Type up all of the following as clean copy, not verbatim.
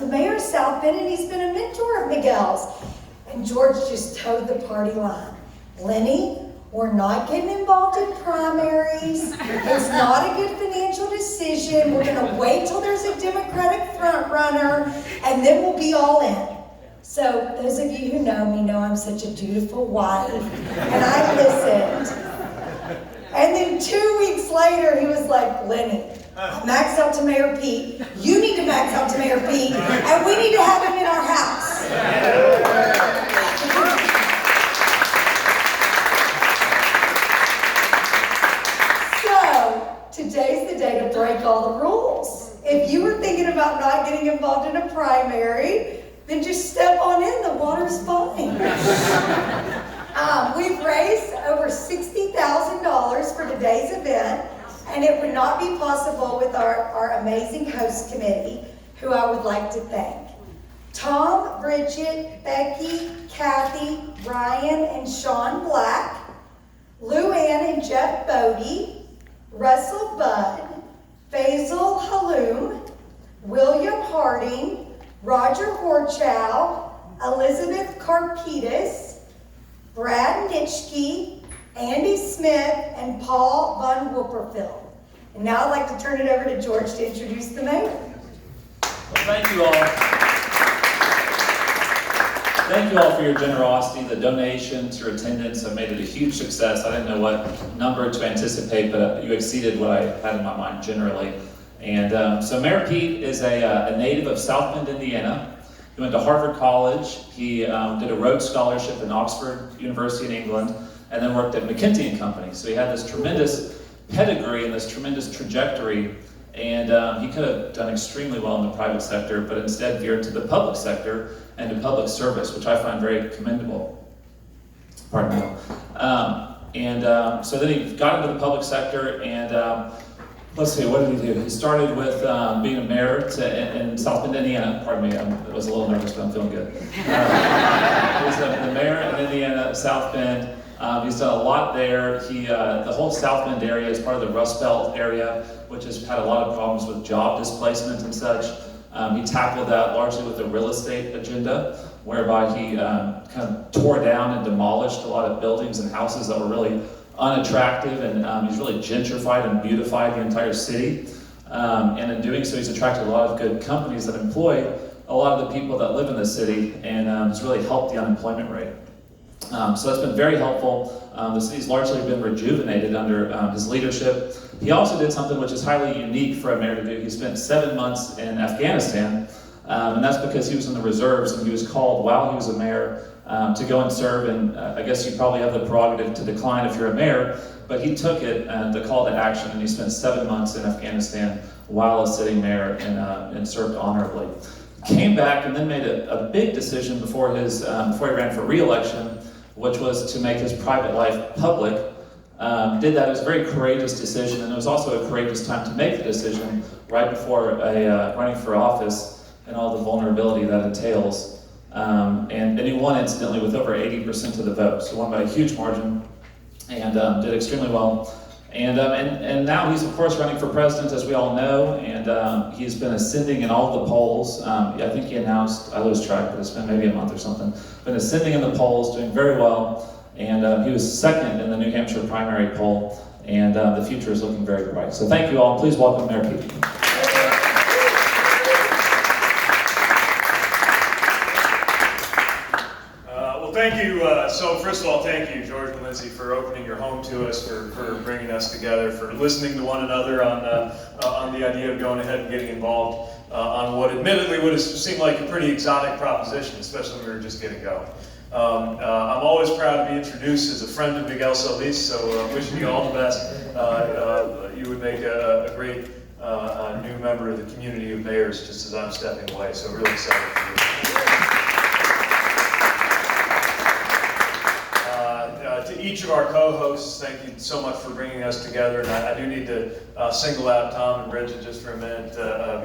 the mayor of South Bend, and he's been a mentor of Miguel's. And George just towed the party line. Lenny, we're not getting involved in primaries. It's not a good financial decision. We're going to wait till there's a Democratic front runner, and then we'll be all in. So those of you who know me know I'm such a dutiful wife, and I listened. And then 2 weeks later, he was like, Lenny, I maxed out to Mayor Pete. You need to max out to Mayor Pete, and we need to have him in our house. So today's the day to break all the rules. If you were thinking about not getting involved in a primary, then just step on in, the water's fine. We've raised over $60,000 for today's event, and it would not be possible with our amazing host committee, who I would like to thank. Tom, Bridget, Becky, Kathy, Ryan, and Sean Black, Lou Ann and Jeff Bodie, Russell Budd, Faisal Haloum, William Harding, Roger Horchow, Elizabeth Karpitas, Brad Nitschke, Andy Smith, and Paul Von Wupperfeld. And now I'd like to turn it over to George to introduce the mayor. Well, thank you all. Thank you all for your generosity. The donations, your attendance have made it a huge success. I didn't know what number to anticipate, but you exceeded what I had in my mind generally. And so Mayor Pete is a native of South Bend, Indiana. He went to Harvard College. He did a Rhodes Scholarship in Oxford University in England, and then worked at McKinsey & Company. So he had this tremendous pedigree and this tremendous trajectory, and he could have done extremely well in the private sector, but instead veered to the public sector and to public service, which I find very commendable. Pardon me. So then he got into the public sector, and let's see, what did he do? He started with being a mayor in South Bend, Indiana. Pardon me, I was a little nervous, but I'm feeling good. He was the mayor in Indiana, South Bend. He's done a lot there. The whole South Bend area is part of the Rust Belt area, which has had a lot of problems with job displacement and such. He tackled that largely with a real estate agenda, whereby he kind of tore down and demolished a lot of buildings and houses that were really unattractive, and he's really gentrified and beautified the entire city. And in doing so, he's attracted a lot of good companies that employ a lot of the people that live in the city, and has really helped the unemployment rate. So that's been very helpful. The city's largely been rejuvenated under his leadership. He also did something which is highly unique for a mayor to do. He spent 7 months in Afghanistan, and that's because he was in the reserves, and he was called while he was a mayor to go and serve. And I guess you probably have the prerogative to decline if you're a mayor, but he took it, the call to action, and he spent 7 months in Afghanistan while a sitting mayor, and served honorably. Came back and then made a big decision before he ran for re-election, which was to make his private life public. Did that. It was a very courageous decision, and it was also a courageous time to make the decision right before running for office and all the vulnerability that entails. And he won, incidentally, with over 80% of the vote. So won by a huge margin, and did extremely well. And now he's, of course, running for president, as we all know, and he's been ascending in all the polls. I think he announced, I lose track, but it's been maybe a month or something, been ascending in the polls, doing very well, and he was second in the New Hampshire primary poll, and the future is looking very bright. So thank you all, and please welcome Mayor Pete. Thank you. So first of all, thank you, George and Lindsay, for opening your home to us, for bringing us together, for listening to one another on the idea of going ahead and getting involved on what admittedly would have seemed like a pretty exotic proposition, especially when we were just getting going. I'm always proud to be introduced as a friend of Miguel Solis, so wishing you all the best. You would make a great new member of the community of mayors just as I'm stepping away, so really excited for you. To each of our co-hosts, thank you so much for bringing us together. And I do need to single out Tom and Bridget just for a minute,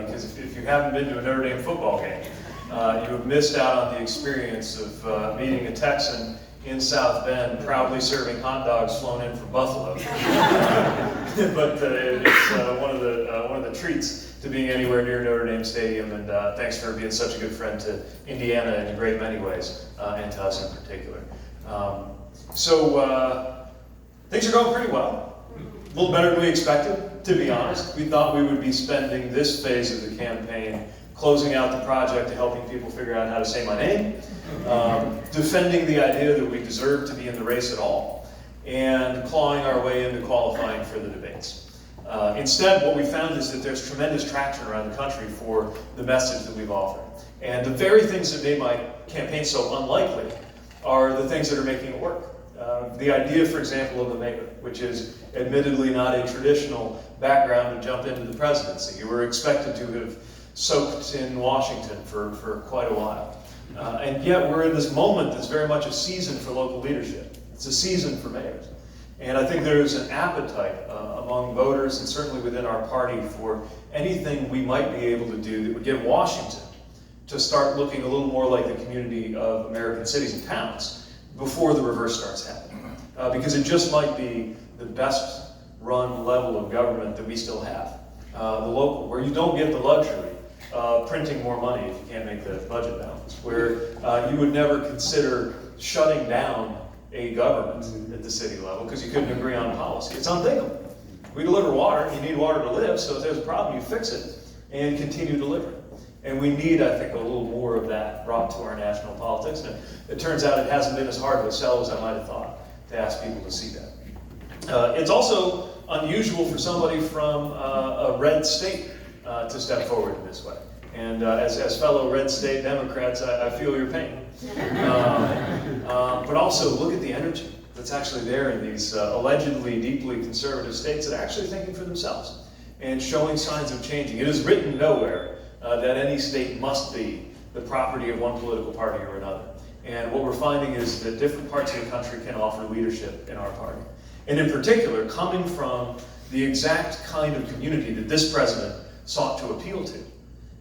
because if you haven't been to a Notre Dame football game, you have missed out on the experience of meeting a Texan in South Bend, proudly serving hot dogs flown in from Buffalo. But it's one of the treats to being anywhere near Notre Dame Stadium, and thanks for being such a good friend to Indiana in a great many ways, and to us in particular. So things are going pretty well. A little better than we expected, to be honest. We thought we would be spending this phase of the campaign closing out the project to helping people figure out how to say my name, defending the idea that we deserve to be in the race at all, and clawing our way into qualifying for the debates. Instead, what we found is that there's tremendous traction around the country for the message that we've offered. And the very things that made my campaign so unlikely are the things that are making it work. The idea, for example, of the mayor, which is admittedly not a traditional background to jump into the presidency. You were expected to have soaked in Washington for quite a while. And yet we're in this moment that's very much a season for local leadership. It's a season for mayors. And I think there's an appetite among voters and certainly within our party for anything we might be able to do that would get Washington to start looking a little more like the community of American cities and towns before the reverse starts happening. Because it just might be the best run level of government that we still have. The local, where you don't get the luxury of printing more money if you can't make the budget balance, where you would never consider shutting down a government at the city level because you couldn't agree on policy. It's unthinkable. We deliver water, you need water to live, so if there's a problem, you fix it and continue delivering. And we need, I think, a little more of that brought to our national politics. And it turns out it hasn't been as hard to sell as I might have thought to ask people to see that. It's also unusual for somebody from a red state to step forward in this way. And as fellow red state Democrats, I feel your pain. But also look at the energy that's actually there in these allegedly deeply conservative states that are actually thinking for themselves and showing signs of changing. It is written nowhere that any state must be the property of one political party or another. And what we're finding is that different parts of the country can offer leadership in our party. And in particular, coming from the exact kind of community that this president sought to appeal to,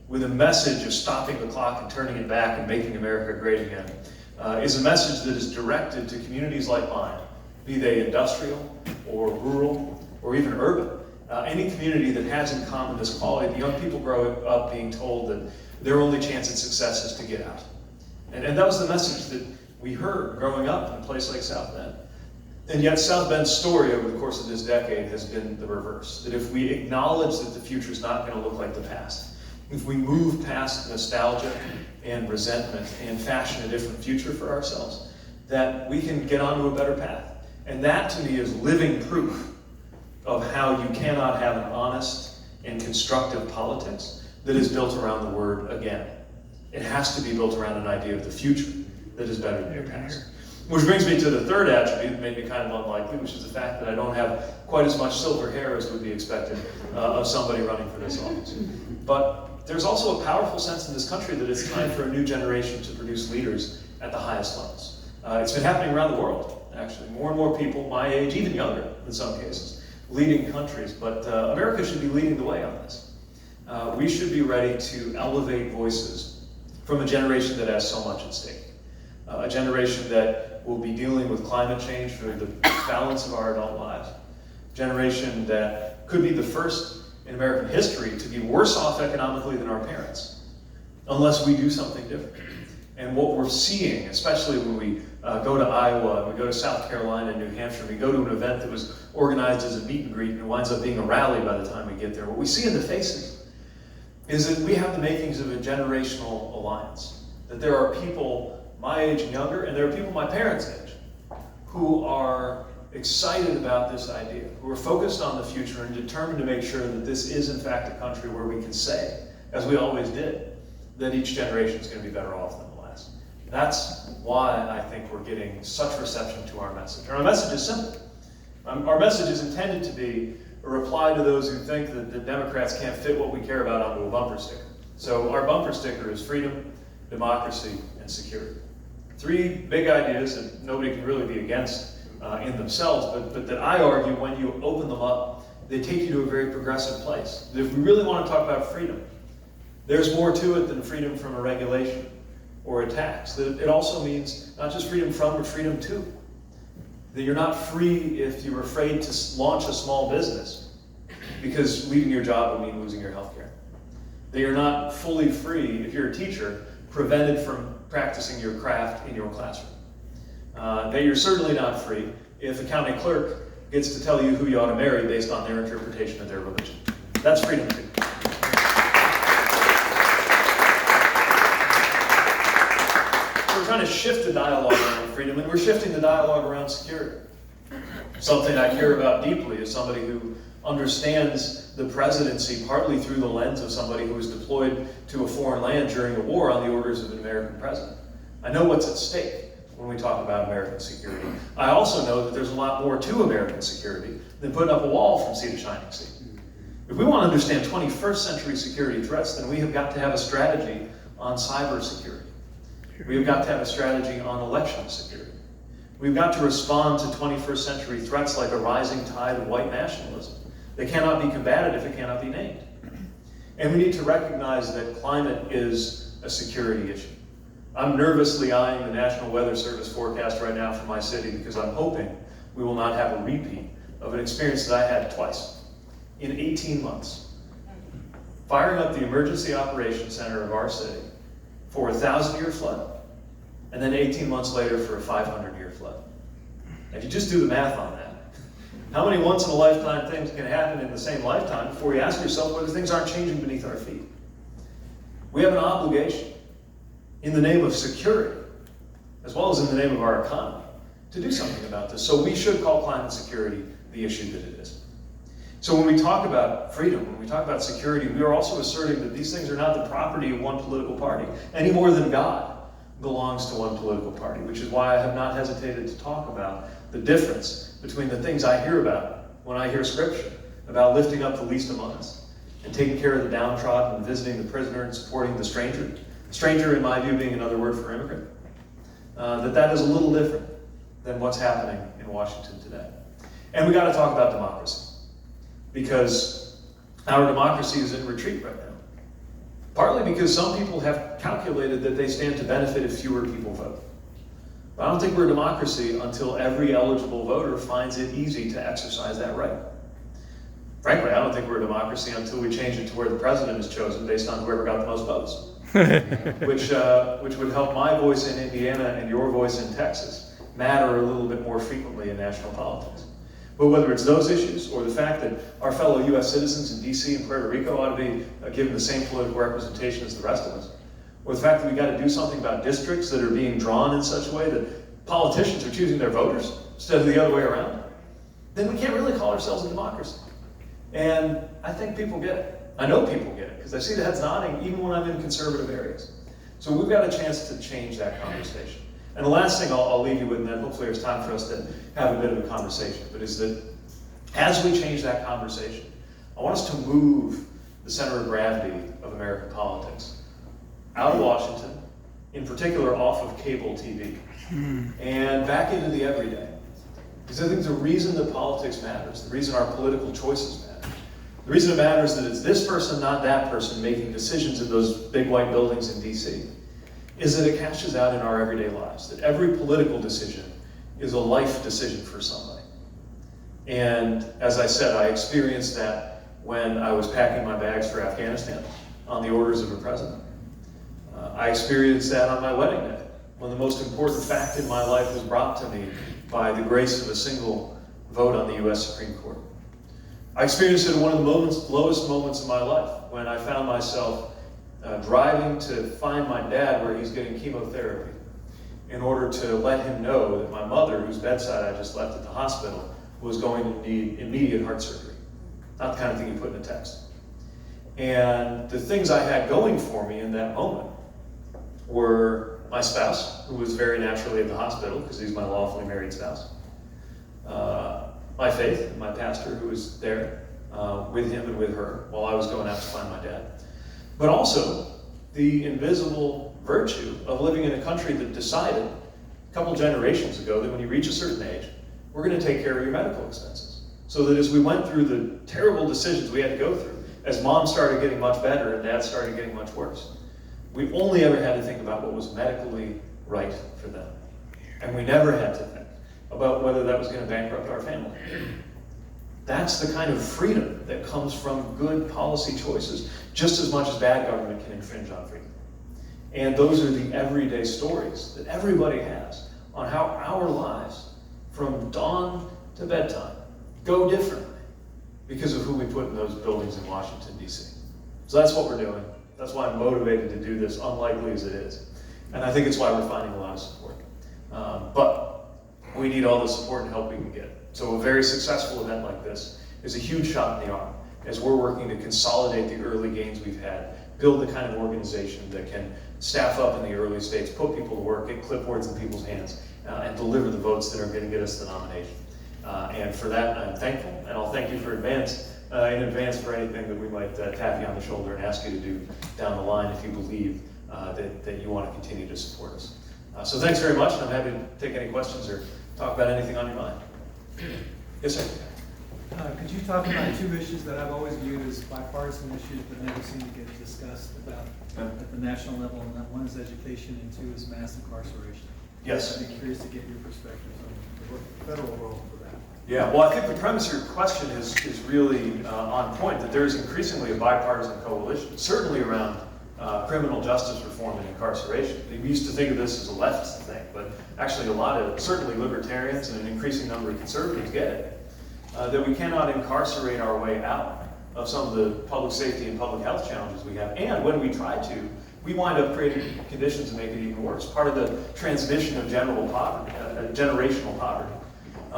with a message of stopping the clock and turning it back and making America great again, is a message that is directed to communities like mine, be they industrial or rural or even urban. Any community that has in common this quality, the young people grow up being told that their only chance at success is to get out. And that was the message that we heard growing up in a place like South Bend. And yet South Bend's story over the course of this decade has been the reverse. That if we acknowledge that the future is not going to look like the past, if we move past nostalgia and resentment and fashion a different future for ourselves, that we can get onto a better path. And that to me is living proof of how you cannot have an honest and constructive politics that is built around the word again. It has to be built around an idea of the future that is better than your past. Which brings me to the third attribute that made me kind of unlikely, which is the fact that I don't have quite as much silver hair as would be expected of somebody running for this office. But there's also a powerful sense in this country that it's time for a new generation to produce leaders at the highest levels. It's been happening around the world, actually. More and more people my age, even younger in some cases, leading countries. But America should be leading the way on this. We should be ready to elevate voices from a generation that has so much at stake. A generation that will be dealing with climate change for the balance of our adult lives. A generation that could be the first in American history to be worse off economically than our parents, unless we do something different. And what we're seeing, especially when we go to Iowa, we go to South Carolina, New Hampshire, we go to an event that was organized as a meet and greet and it winds up being a rally by the time we get there, what we see in the faces is that we have the makings of a generational alliance. That there are people my age and younger, and there are people my parents' age, who are excited about this idea, who are focused on the future and determined to make sure that this is in fact a country where we can say, as we always did, that each generation is going to be better off than the last. That's why I think we're getting such reception to our message. And our message is simple. Our message is intended to be a reply to those who think that the Democrats can't fit what we care about onto a bumper sticker. So our bumper sticker is freedom, democracy, and security. Three big ideas that nobody can really be against in themselves, but that I argue when you open them up, they take you to a very progressive place. That if we really want to talk about freedom, there's more to it than freedom from a regulation. or a tax. That it also means not just freedom from, but freedom to. That you're not free if you're afraid to launch a small business, because leaving your job would mean losing your health care. That you're not fully free if you're a teacher, prevented from practicing your craft in your classroom. That you're certainly not free if a county clerk gets to tell you who you ought to marry based on their interpretation of their religion. That's freedom too. We're trying to shift the dialogue around freedom, and we're shifting the dialogue around security. Something I care about deeply as somebody who understands the presidency partly through the lens of somebody who was deployed to a foreign land during a war on the orders of an American president. I know what's at stake when we talk about American security. I also know that there's a lot more to American security than putting up a wall from sea to shining sea. If we want to understand 21st century security threats, then we have got to have a strategy on cybersecurity. We've got to have a strategy on election security. We've got to respond to 21st century threats like a rising tide of white nationalism. They cannot be combated if it cannot be named. And we need to recognize that climate is a security issue. I'm nervously eyeing the National Weather Service forecast right now for my city because I'm hoping we will not have a repeat of an experience that I had twice in 18 months. Firing up the Emergency Operations Center of our city for a 1,000-year flood, and then 18 months later for a 500-year flood. If you just do the math on that, how many once-in-a-lifetime things can happen in the same lifetime before you ask yourself whether things aren't changing beneath our feet? We have an obligation in the name of security, as well as in the name of our economy, to do something about this. So we should call climate security the issue that it is. So when we talk about freedom, when we talk about security, we are also asserting that these things are not the property of one political party, any more than God belongs to one political party, which is why I have not hesitated to talk about the difference between the things I hear about when I hear Scripture, about lifting up the least among us, and taking care of the downtrodden, and visiting the prisoner, and supporting the stranger. Stranger, in my view, being another word for immigrant. That is a little different than what's happening in Washington today. And we got to talk about democracy, because our democracy is in retreat right now. Partly because some people have calculated that they stand to benefit if fewer people vote. But I don't think we're a democracy until every eligible voter finds it easy to exercise that right. Frankly, I don't think we're a democracy until we change it to where the president is chosen based on whoever got the most votes. which would help my voice in Indiana and your voice in Texas matter a little bit more frequently in national politics. But whether it's those issues or the fact that our fellow U.S. citizens in D.C. and Puerto Rico ought to be given the same political representation as the rest of us, or the fact that we've got to do something about districts that are being drawn in such a way that politicians are choosing their voters instead of the other way around, then we can't really call ourselves a democracy. And I think people get it. I know people get it, because I see the heads nodding even when I'm in conservative areas. So we've got a chance to change that conversation. And the last thing I'll leave you with, and then hopefully there's time for us to have a bit of a conversation, but is that as we change that conversation, I want us to move the center of gravity of American politics out of Washington, in particular off of cable TV, and back into the everyday. Because I think the reason that politics matters, the reason our political choices matter, the reason it matters that it's this person, not that person, making decisions in those big white buildings in DC, is that it cashes out in our everyday lives. That every political decision is a life decision for somebody. And as I said, I experienced that when I was packing my bags for Afghanistan on the orders of a president. I experienced that on my wedding day, when the most important fact in my life was brought to me by the grace of a single vote on the US Supreme Court. I experienced it in one of the lowest moments of my life, when I found myself driving to find my dad where he's getting chemotherapy in order to let him know that my mother, whose bedside I just left at the hospital, was going to need immediate heart surgery. Not the kind of thing you put in a text. And the things I had going for me in that moment were my spouse, who was very naturally at the hospital because he's my lawfully married spouse. My faith, my pastor who was there with him and with her while I was going out to find my dad. But also the invisible virtue of living in a country that decided a couple generations ago that when you reach a certain age, we're going to take care of your medical expenses. So that as we went through the terrible decisions we had to go through, as mom started getting much better and dad started getting much worse, We only ever had to think about what was medically right for them. And we never had to think about whether that was going to bankrupt our family. That's the kind of freedom that comes from good policy choices, just as much as bad government can infringe on freedom. And those are the everyday stories that everybody has on how our lives, from dawn to bedtime, go differently because of who we put in those buildings in Washington, D.C. So that's what we're doing. That's why I'm motivated to do this, unlikely as it is. And I think it's why we're finding a lot of support. But we need all the support and help we can get. So a very successful event like this is a huge shot in the arm as we're working to consolidate the early gains we've had, build the kind of organization that can staff up in the early states, put people to work, get clipboards in people's hands, and deliver the votes that are going to get us the nomination. And for that, I'm thankful, and I'll thank you in advance for anything that we might tap you on the shoulder and ask you to do down the line if you believe that you want to continue to support us. So thanks very much, and I'm happy to take any questions or talk about anything on your mind. Yes, sir. Could you talk about two issues that I've always viewed as bipartisan issues but never seem to get discussed about at the national level? And one is education, and two is mass incarceration. Yes. I'd be curious to get your perspective on the federal role for that. Yeah, well, I think the premise of your question is really on point, that there is increasingly a bipartisan coalition, certainly around criminal justice reform and incarceration. We used to think of this as a leftist thing, but actually a lot of, certainly libertarians and an increasing number of conservatives get it. That we cannot incarcerate our way out of some of the public safety and public health challenges we have. And when we try to, we wind up creating conditions to make it even worse. Part of the transmission of general poverty, generational poverty,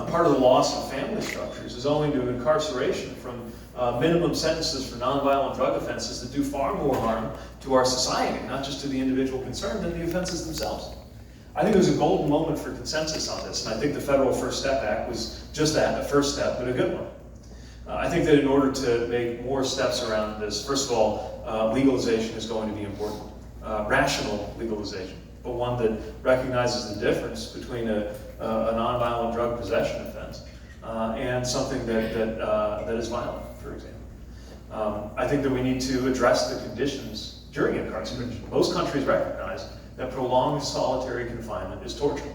part of the loss of family structures is owing to incarceration from minimum sentences for nonviolent drug offenses that do far more harm to our society, not just to the individual concerned, than the offenses themselves. I think there's a golden moment for consensus on this, and I think the Federal First Step Act was just that, a first step, but a good one. I think that in order to make more steps around this, first of all, legalization is going to be important. Rational legalization, but one that recognizes the difference between a nonviolent drug possession offense and something that is violent, for example. I think that we need to address the conditions during incarceration. Most countries recognize that prolonged solitary confinement is torture.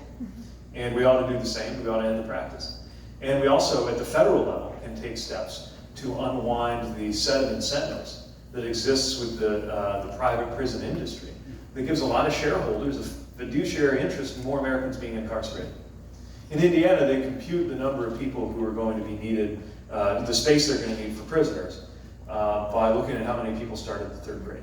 And we ought to do the same. We ought to end the practice. And we also, at the federal level, can take steps to unwind the set of incentives that exists with the private prison industry that gives a lot of shareholders a fiduciary interest in more Americans being incarcerated. In Indiana, they compute the number of people who are going to be needed, the space they're going to need for prisoners, by looking at how many people started the third grade.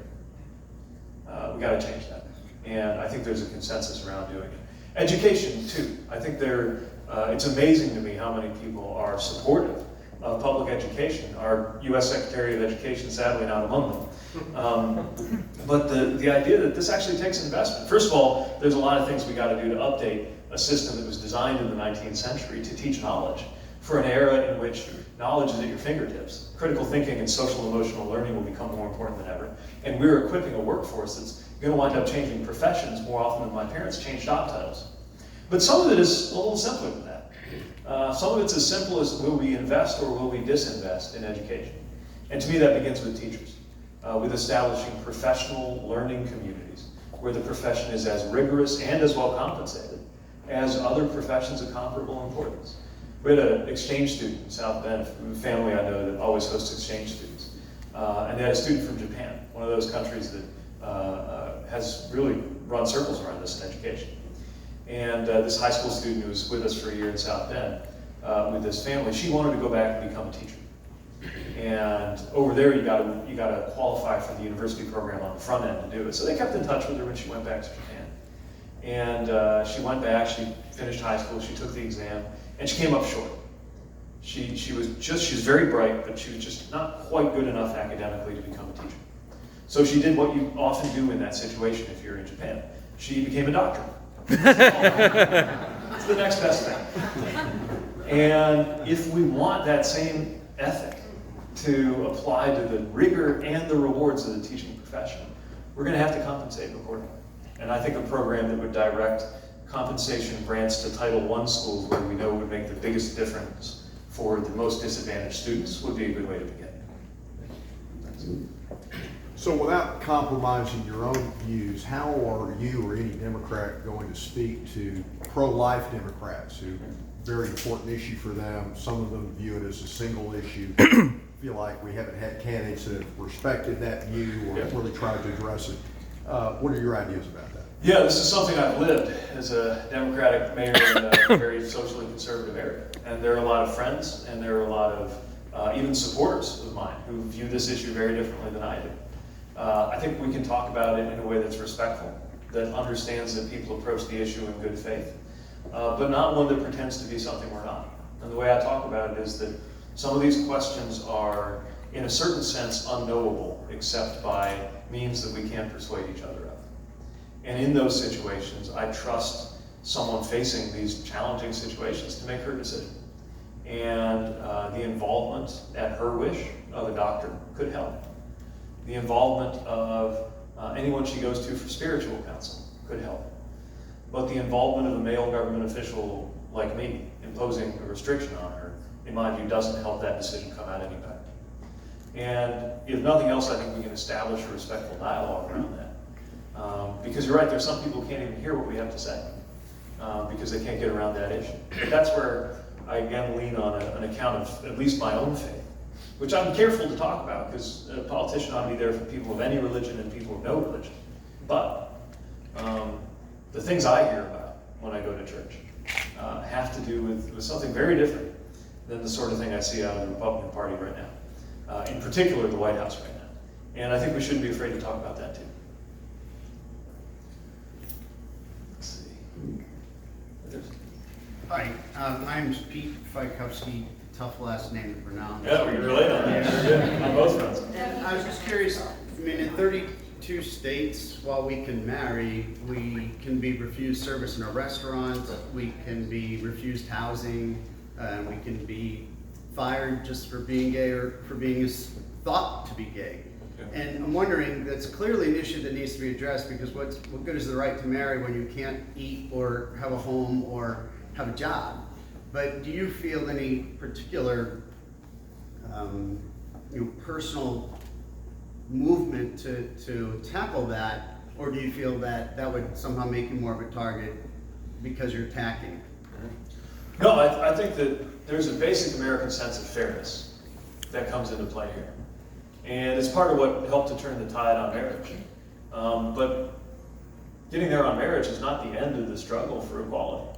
We got to change that. And I think there's a consensus around doing it. Education, too. I think it's amazing to me how many people are supportive of public education. Our U.S. Secretary of Education, sadly not among them. But the idea that this actually takes investment. First of all, there's a lot of things we got to do to update a system that was designed in the 19th century to teach knowledge for an era in which knowledge is at your fingertips. Critical thinking and social emotional learning will become more important than ever. And we're equipping a workforce that's going to wind up changing professions more often than my parents changed job titles. But some of it is a little simpler than that. Some of it's as simple as will we invest or will we disinvest in education? And to me that begins with teachers, with establishing professional learning communities where the profession is as rigorous and as well compensated as other professions of comparable importance. We had an exchange student in South Bend, a family I know that always hosts exchange students. And they had a student from Japan, one of those countries that has really run circles around this in education. And this high school student who was with us for a year in South Bend with this family, she wanted to go back and become a teacher. And over there, you got to qualify for the university program on the front end to do it. So they kept in touch with her when she went back to Japan. And she went back, she finished high school, she took the exam, and she came up short. She was very bright, but she was just not quite good enough academically to become a teacher. So she did what you often do in that situation if you're in Japan. She became a doctor. It's the next best thing. And if we want that same ethic to apply to the rigor and the rewards of the teaching profession, we're going to have to compensate accordingly. And I think a program that would direct compensation grants to Title I schools where we know would make the biggest difference for the most disadvantaged students would be a good way to begin. So without compromising your own views, how are you or any Democrat going to speak to pro-life Democrats who, very important issue for them, some of them view it as a single issue, feel like we haven't had candidates that have respected that view or really tried to address it. What are your ideas about that? Yeah, this is something I've lived as a Democratic mayor in a very socially conservative area. And there are a lot of friends and there are a lot of even supporters of mine who view this issue very differently than I do. I think we can talk about it in a way that's respectful, that understands that people approach the issue in good faith, but not one that pretends to be something we're not. And the way I talk about it is that some of these questions are, in a certain sense, unknowable, except by means that we can't persuade each other of. And in those situations, I trust someone facing these challenging situations to make her decision. And the involvement at her wish of a doctor could help. The involvement of anyone she goes to for spiritual counsel could help. But the involvement of a male government official like me imposing a restriction on her, in my view, doesn't help that decision come out any better. And if nothing else, I think we can establish a respectful dialogue around that. Because you're right, there's some people who can't even hear what we have to say because they can't get around that issue. But that's where I again lean on an account of at least my own faith, which I'm careful to talk about because a politician ought to be there for people of any religion and people of no religion. But the things I hear about when I go to church have to do with something very different than the sort of thing I see out of the Republican Party right now, in particular the White House right now. And I think we shouldn't be afraid to talk about that too. Let's see. Hi, my name's Pete Fikowski, tough last name to pronounce. Yeah, we can relate on that. Yeah, I'm both friends. And I was just curious, I mean, in 32 states, while we can marry, we can be refused service in a restaurant, we can be refused housing, we can be fired just for being gay or for being thought to be gay. And I'm wondering, that's clearly an issue that needs to be addressed because what good is the right to marry when you can't eat or have a home or have a job? But do you feel any particular personal movement to tackle that, or do you feel that that would somehow make you more of a target because you're attacking? No, I think that there's a basic American sense of fairness that comes into play here. And it's part of what helped to turn the tide on marriage. But getting there on marriage is not the end of the struggle for equality.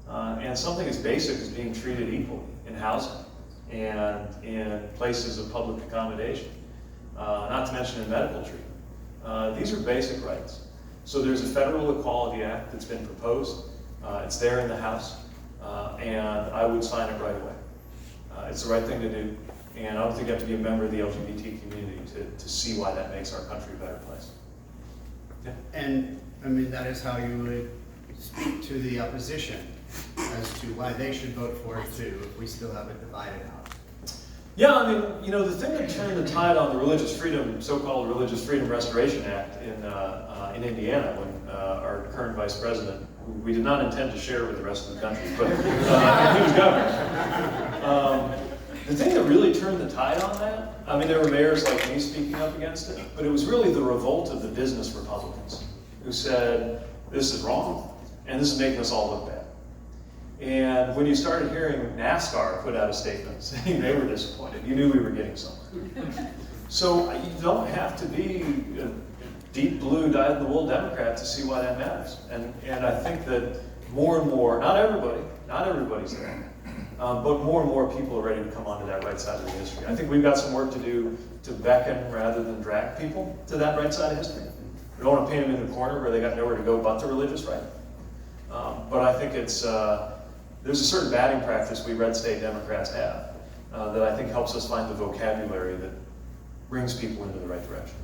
And something as basic as being treated equally in housing and in places of public accommodation, not to mention in medical treatment. These are basic rights. So there's a Federal Equality Act that's been proposed. It's there in the House, and I would sign it right away. It's the right thing to do, and I don't think you have to be a member of the LGBT community to see why that makes our country a better place. Yeah. And I mean, that is how you would speak to the opposition as to why they should vote for it too, if we still have a divided house. Yeah, I mean, the thing that turned the tide on the religious freedom, so-called Religious Freedom Restoration Act in Indiana, when our current vice president, who we did not intend to share with the rest of the country, but he was governor. The thing that really turned the tide on that, I mean, there were mayors like me speaking up against it, but it was really the revolt of the business Republicans who said, this is wrong, and this is making us all look bad. And when you started hearing NASCAR put out a statement saying they were disappointed, you knew we were getting somewhere. So you don't have to be a deep blue, dyed-in-the-wool Democrat to see why that matters. And I think that more and more, not everybody's there, but more and more people are ready to come onto that right side of the history. I think we've got some work to do to beckon rather than drag people to that right side of history. We don't want to paint them in the corner where they got nowhere to go but the religious right. But I think there's a certain batting practice we red state Democrats have that I think helps us find the vocabulary that brings people into the right direction.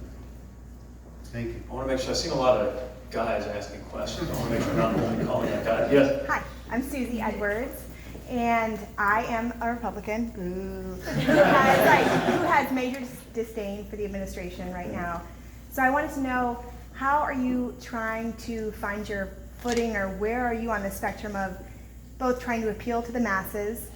Thank you. I want to make sure, I've seen a lot of guys asking questions. I want to make sure I'm not only calling that guy. Yes? Hi, I'm Susie Edwards, and I am a Republican who has major disdain for the administration right now. So I wanted to know, how are you trying to find your footing, or where are you on the spectrum of both trying to appeal to the masses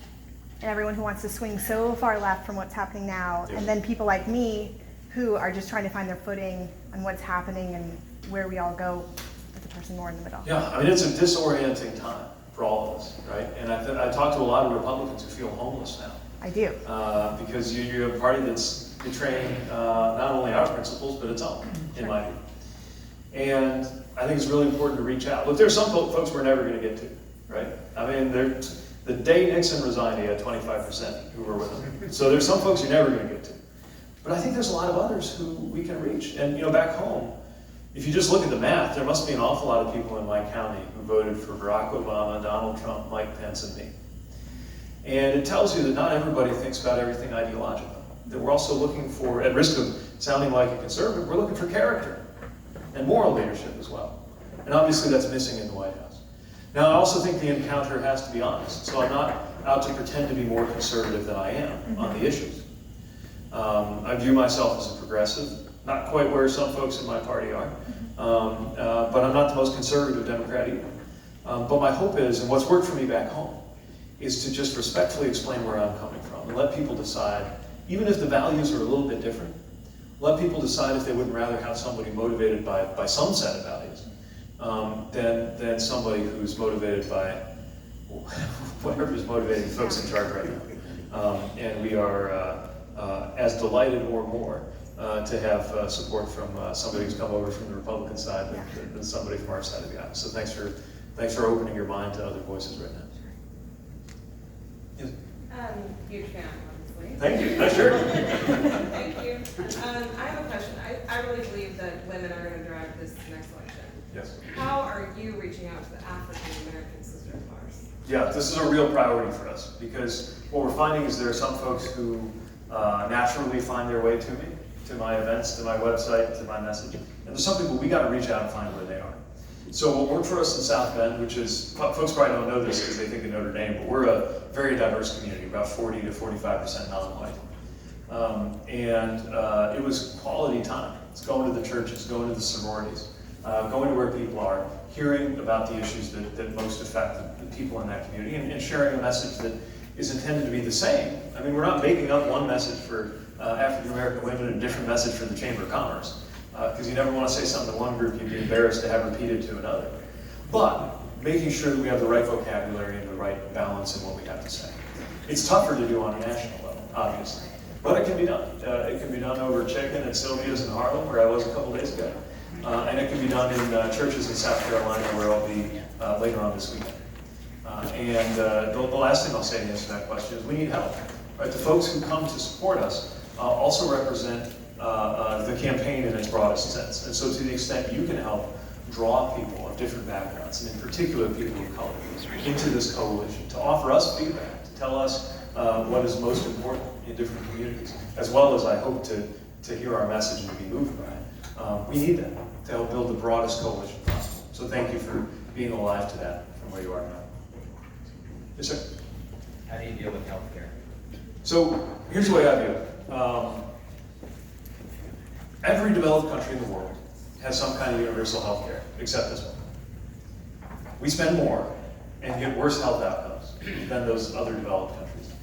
and everyone who wants to swing so far left from what's happening now, and then people like me who are just trying to find their footing on what's happening and where we all go with the person more in the middle. Yeah, I mean, it's a disorienting time for all of us, right? And I talk to a lot of Republicans who feel homeless now. I do. Because you're a party that's betraying not only our principles, but its own, in my view. And I think it's really important to reach out. Look, there's some folks we're never going to get to, right? I mean, the day Nixon resigned, he had 25% who were with him. So there's some folks you're never going to get to. But I think there's a lot of others who we can reach. And, back home, if you just look at the math, there must be an awful lot of people in my county who voted for Barack Obama, Donald Trump, Mike Pence, and me. And it tells you that not everybody thinks about everything ideological. That we're also looking for, at risk of sounding like a conservative, we're looking for character and moral leadership as well. And obviously that's missing in the White House. Now, I also think the encounter has to be honest. So I'm not out to pretend to be more conservative than I am on the issues. I view myself as a progressive, not quite where some folks in my party are, but I'm not the most conservative Democrat either. But my hope is, and what's worked for me back home, is to just respectfully explain where I'm coming from and let people decide, even if the values are a little bit different, let people decide if they wouldn't rather have somebody motivated by some set of values than somebody who's motivated by whatever is motivating folks in charge right now. And we are as delighted or more to have support from somebody who's come over from the Republican side than somebody from our side of the aisle. So thanks for opening your mind to other voices right now. Yes. Huge fan, obviously. Thank you. Sure. Thank you. I have a question. I really believe that women are going to drive this next election. Yes. How are you reaching out to the African American sisters of ours? Yeah, this is a real priority for us because what we're finding is there are some folks who naturally find their way to me, to my events, to my website, to my message. And there's some people we got to reach out and find where they are. So what worked for us in South Bend, which is, folks probably don't know this because they think of Notre Dame, but we're a very diverse community, about 40 to 45% non-white. It was quality time. It's going to the churches, going to the sororities, going to where people are, hearing about the issues that most affect the people in that community, and sharing a message that is intended to be the same. I mean, we're not making up one message for African American women and a different message for the Chamber of Commerce. Because you never want to say something to one group you'd be embarrassed to have repeated to another. But making sure that we have the right vocabulary and the right balance in what we have to say. It's tougher to do on a national level, obviously. But it can be done. It can be done over chicken at Sylvia's in Harlem, where I was a couple days ago. And it can be done in churches in South Carolina, where I'll be later on this weekend. The last thing I'll say to answer that question is we need help. Right? The folks who come to support us also represent the campaign in its broadest sense. And so to the extent you can help draw people of different backgrounds, and in particular people of color, into this coalition, to offer us feedback, to tell us what is most important in different communities, as well as I hope to hear our message and to be moved by it. We need that to help build the broadest coalition possible. So thank you for being alive to that from where you are now. Yes, sir? How do you deal with healthcare? So here's the way I view it. Every developed country in the world has some kind of universal health care, except this one. We spend more and get worse health outcomes than those other developed countries.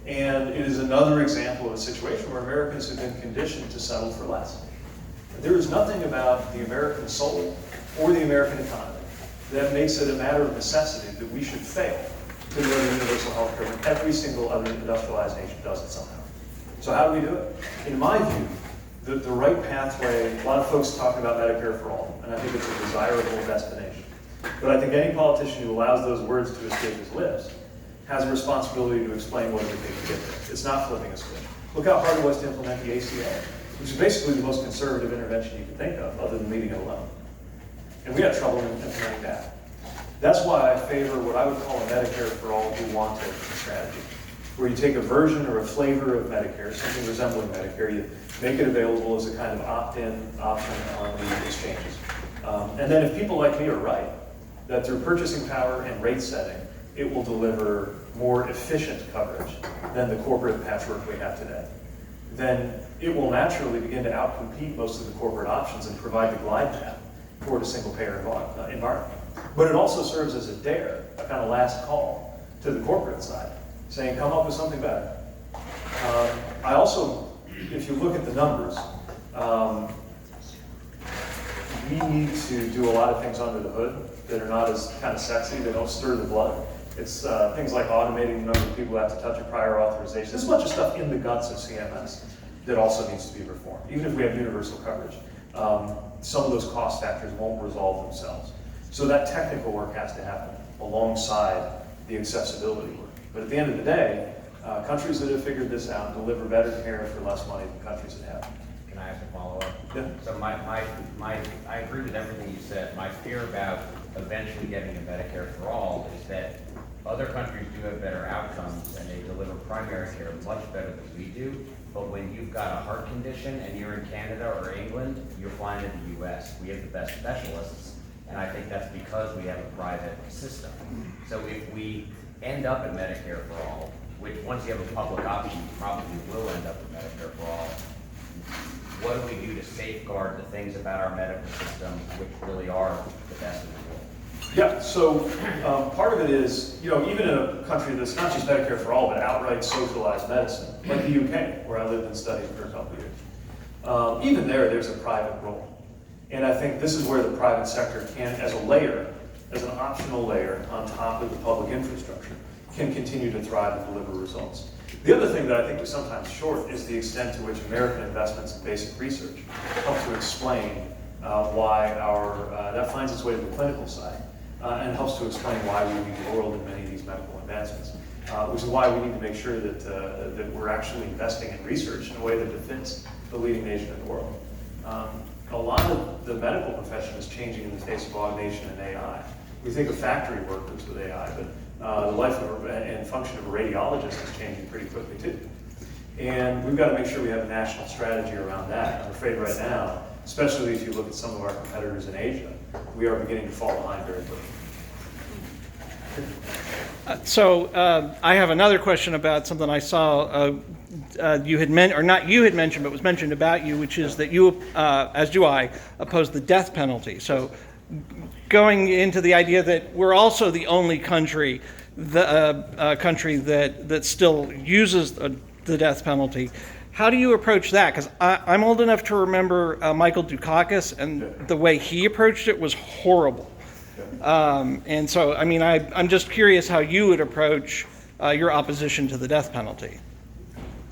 And it is another example of a situation where Americans have been conditioned to settle for less. There is nothing about the American soul or the American economy that makes it a matter of necessity that we should fail to deliver universal health care when every single other industrialized nation does it somehow. So how do we do it? In my view, the right pathway, a lot of folks talk about Medicare for all, and I think it's a desirable destination. But I think any politician who allows those words to escape his lips has a responsibility to explain what it takes to get there. It's not flipping a switch. Look how hard it was to implement the ACA, which is basically the most conservative intervention you can think of, other than leaving it alone. And we had trouble implementing that. That's why I favor what I would call a Medicare for all who want it strategy, where you take a version or a flavor of Medicare, something resembling Medicare, you make it available as a kind of opt-in option on the exchanges. And then if people like me are right, that through purchasing power and rate setting, it will deliver more efficient coverage than the corporate patchwork we have today, then it will naturally begin to outcompete most of the corporate options and provide the glide path toward a single-payer environment. But it also serves as a dare, a kind of last call to the corporate side, saying, come up with something better. I also, if you look at the numbers, We need to do a lot of things under the hood that are not as kind of sexy, they don't stir the blood. It's things like automating the number of people who have to touch a prior authorization. There's a bunch of stuff in the guts of CMS that also needs to be reformed. Even if we have universal coverage, some of those cost factors won't resolve themselves. So that technical work has to happen alongside the accessibility work. But at the end of the day, countries that have figured this out deliver better care for less money than countries that haven't. Can I ask a follow-up? Yeah. So I agree with everything you said. My fear about eventually getting a Medicare for all is that other countries do have better outcomes and they deliver primary care much better than we do. But when you've got a heart condition and you're in Canada or England, you're flying to the US. We have the best specialists. And I think that's because we have a private system. So if we end up at Medicare for all, which once you have a public option, you probably will end up at Medicare for all, what do we do to safeguard the things about our medical system which really are the best in the world? Yeah, so part of it is, even in a country that's not just Medicare for all, but outright socialized medicine, like the UK, where I lived and studied for a couple of years. Even there's a private role. And I think this is where the private sector can, as a layer, as an optional layer on top of the public infrastructure, can continue to thrive and deliver results. The other thing that I think is sometimes short is the extent to which American investments in basic research help to explain why that finds its way to the clinical side and helps to explain why we lead the world in many of these medical advancements, which is why we need to make sure that we're actually investing in research in a way that befits the leading nation in the world. A lot of the medical profession is changing in the face of automation and AI. We think of factory workers with AI, but the life and function of a radiologist is changing pretty quickly too. And we've got to make sure we have a national strategy around that. I'm afraid right now, especially if you look at some of our competitors in Asia, we are beginning to fall behind very quickly. I have another question about something I saw you had mentioned, or not you had mentioned, but was mentioned about you, which is that you, as do I, oppose the death penalty. So going into the idea that we're also the only country, that still uses the death penalty, how do you approach that? Because I'm old enough to remember Michael Dukakis, and the way he approached it was horrible. And so, I mean, I'm just curious how you would approach your opposition to the death penalty.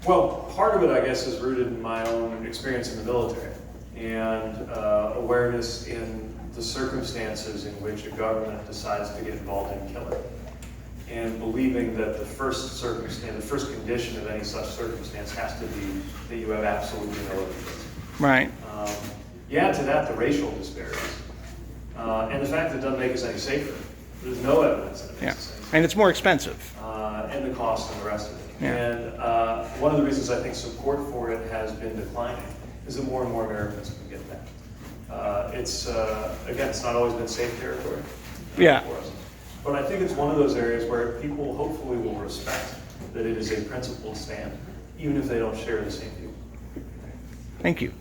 Well, part of it, I guess, is rooted in my own experience in the military and awareness in the circumstances in which a government decides to get involved in killing, and believing that the first condition of any such circumstance has to be that you have absolutely no other choice. Right. You add to that the racial disparities, and the fact that it doesn't make us any safer. There's no evidence that it makes us any safer. And it's more expensive. And the cost and the rest of it. Yeah. And one of the reasons I think support for it has been declining is that more and more Americans can get that. Again, it's not always been safe territory for us. But I think it's one of those areas where people hopefully will respect that it is a principled stand, even if they don't share the same view. Thank you.